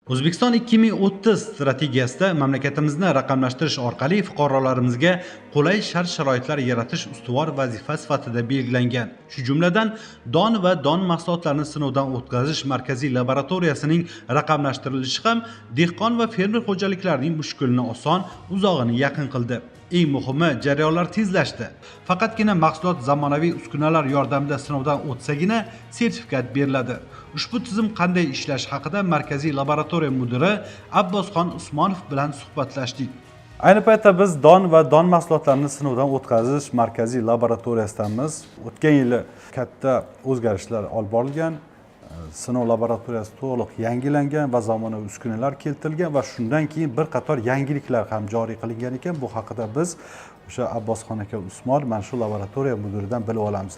O'zbekiston 2030 strategiyasida mamlakatimizni raqamlashtirish orqali fuqarolarimizga qulay shart-sharoitlar yaratish ustuvor vazifa sifatida belgilangan. Shu jumladan don va don mahsulotlarini sinovdan o'tkazish markaziy laboratoriyasining raqamlashtirilishi ham dehqon va fermer xo'jaliklarining mushkulini oson, uzog'ini yaqin qildi. Eng muhimi, jarayonlar tezlashdi. Faqatgina mahsulot zamonaviy uskunalar yordamida sinovdan o'tsagina sertifikat beriladi. Ushbu tizim qanday ishlashi haqida markaziy laboratoriya mudiri Abbosxon Usmonov bilan suhbatlashdik. Ayni paytda biz don va don mahsulotlarini sinovdan o'tkazish markaziy laboratoriyasidamiz. O'tgan yili katta o'zgarishlar olib borilgan. Sinov laboratoriyasi to'liq yangilangan va zamonaviy uskunalar keltirilgan va shundan keyin bir qator yangiliklar ham joriy qilingan ekan. Bu haqida biz o'sha Abbosxon aka Usmonov mana shu laboratoriya mudiridan bilib olamiz.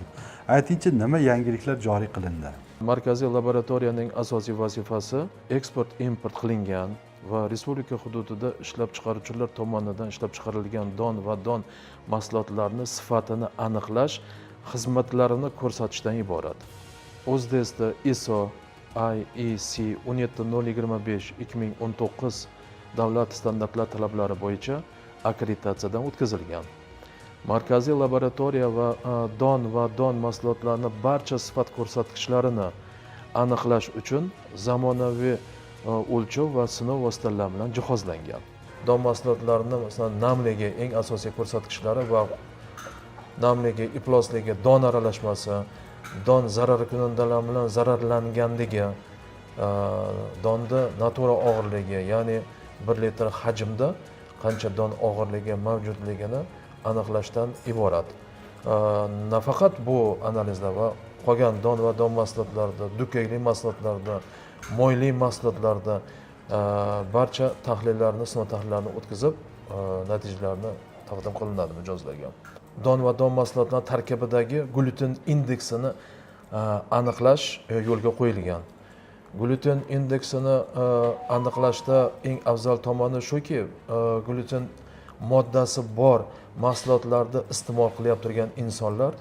Aytingchi, nima yangiliklar joriy qilindi? Markaziy laboratoriyaning asosiy vazifasi eksport-import qilingan va respublika hududida ishlab chiqaruvchilar tomonidan ishlab chiqarilgan don va don mahsulotlarini sifatini aniqlash xizmatlarini ko'rsatishdan iborat. O'zbekistonda ISO IEC 17025-2019 davlat standartlar talablari bo'yicha akkreditatsiyadan o'tkazilgan. Markaziy laboratoriya va don mahsulotlarini barcha sifat ko'rsatkichlarini aniqlash uchun zamonaviy o'lchov va sinov vositalari bilan jihozlangan. Don mahsulotlarini masalan namligi eng asosiy ko'rsatkichlari va namligi, iflosligi, don aralashmasi, don zararkunandalar bilan zararlanganligi, donni natura og'irligi, ya'ni 1 litr hajmda qancha don og'irligi mavjudligini aniqlashdan iborat. Nafaqat bu analizlar va qolgan don va don mahsulotlarida, dukkakli mahsulotlarda, moyli mahsulotlarda barcha tahlillarni, sinov tahlillarni o'tkazib, natijalarni taqdim qilinadi mijozlarga. Don va don mahsulotlar tarkibidagi gluten indeksini aniqlash yo'lga qo'yilgan. Gluten indeksini aniqlashda eng afzal tomoni shuki, gluten moddasi bor mahsulotlarda iste'mol qilyapti turgan insonlar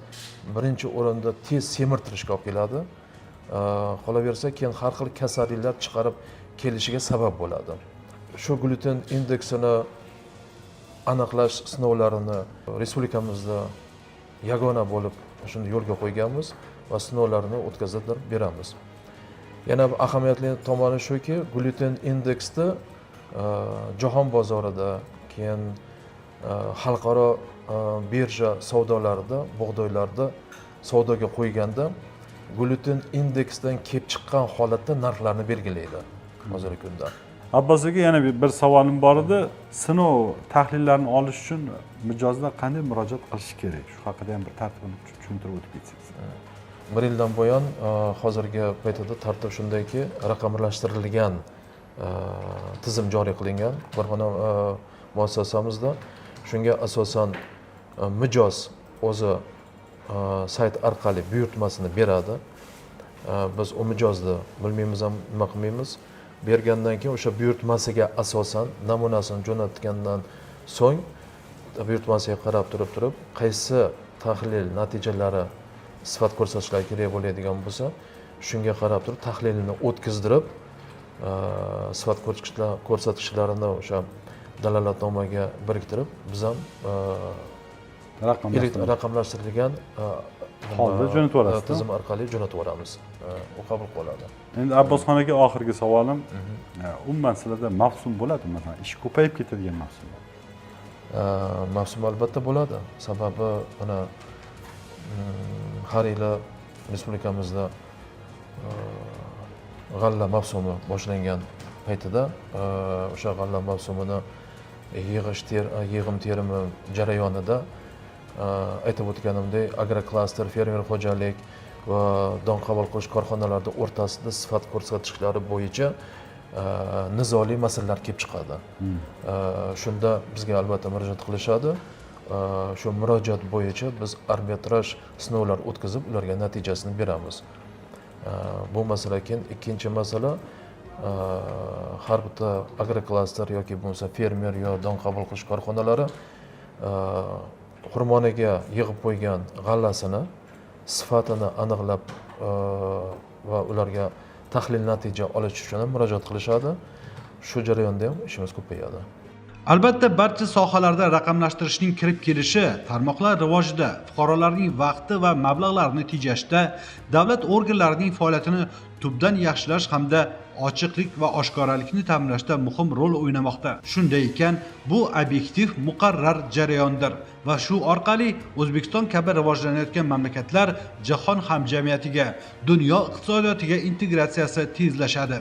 birinchi o'rinda tez semirtirishga olib keladi. Qolaversa, keyin har xil kasalliklar chiqarib kelishiga sabab bo'ladi. Shu gluten indeksini aniqlash sinovlarini respublikamizda yagona bo'lib shuni yo'lga qo'yganmiz va sinovlarini o'tkazib beramiz. Yana bir ahamiyatli tomoni shuki, gluten indeksda jahon bozorida, keyin xalqaro birja savdolarida, bug'doylarda savdoga qo'yganda gluten indeksdan kelib chiqqan holatda narxlarni belgilaydi hozirgi kunda. Abbos aka, yana bir savolim bor edi. Sinov tahlillarini olish uchun mijozlar qanday murojaat qilish kerak? Shu haqida ham bir tartibini tushuntirib o'tib ketsangiz. 1 yildan buyon hozirgi paytda tartib shundayki, raqamlashtirilgan tizim joriy qilingan korxona muassasamizda. Shunga asosan mijoz o'zi sayt orqali buyurtmasini beradi. Biz u mijozni bilmaymiz ham nima qilmaymiz. Bergandan keyin o'sha buyurtmasiga asosan namunasini jo'natgandan so'ng buyurtmasiga qarab turib qaysi tahlil natijalari sifat ko'rsatishlari kerak bo'ladigan bo'lsa, shunga qarab turib tahlilini o'tkazdirib, sifat ko'rsatkichlarini o'sha dalolatnomaga biriktirib, biz ham raqamlashtirilgan holda jo'natib yuborasiz. Tizim orqali jo'natib yuboramiz. U qabul qilinadi. Endi Abbosxon aka, oxirgi savolim, umuman sizlarda mavsum bo'ladimi? Masalan, ish ko'payib ketadigan mavsum. Mavsum albatta bo'ladi. Sababi mana har yili respublikamizda g'alla mavsumi boshlangan paytida o'sha g'alla mavsumini yig'im-terimi jarayonida aytib o'tganimdek, agroklaster, fermer xo'jalik va don qabul qilish korxonalarida o'rtasida sifat ko'rsatkichlari bo'yicha nizoli masalalar kelib chiqadi. Shunda bizga albatta murojaat qilishadi. Shu murojaat bo'yicha biz arbitraj sinovlar o'tkazib, ularga natijasini beramiz. Bu masala. Keyin ikkinchi masala, har bitta agroklaster yoki bo'lmasa fermer yo don qabul qilish korxonalari xurmoniga yig'ib qo'ygan g'allasini sifatini aniqlab va ularga tahlil natija olish uchun ham murojaat qilishadi. Shu jarayonda ham ishimiz ko'payadi. Albatta, barcha sohalarda raqamlashtirishning kirib kelishi tarmoqlar rivojida, fuqarolarning vaqti va mablag'larini tejashda, davlat organlarining faoliyatini tubdan yaxshilash hamda ochiqlik va oshkoralikni ta'minlashda muhim rol o'ynamoqda. Shunday ekan, bu obyektiv, muqarrar jarayondir va shu orqali O'zbekiston kabi rivojlanayotgan mamlakatlar jahon hamjamiyatiga, dunyo iqtisodiyotiga integratsiyasi tezlashadi.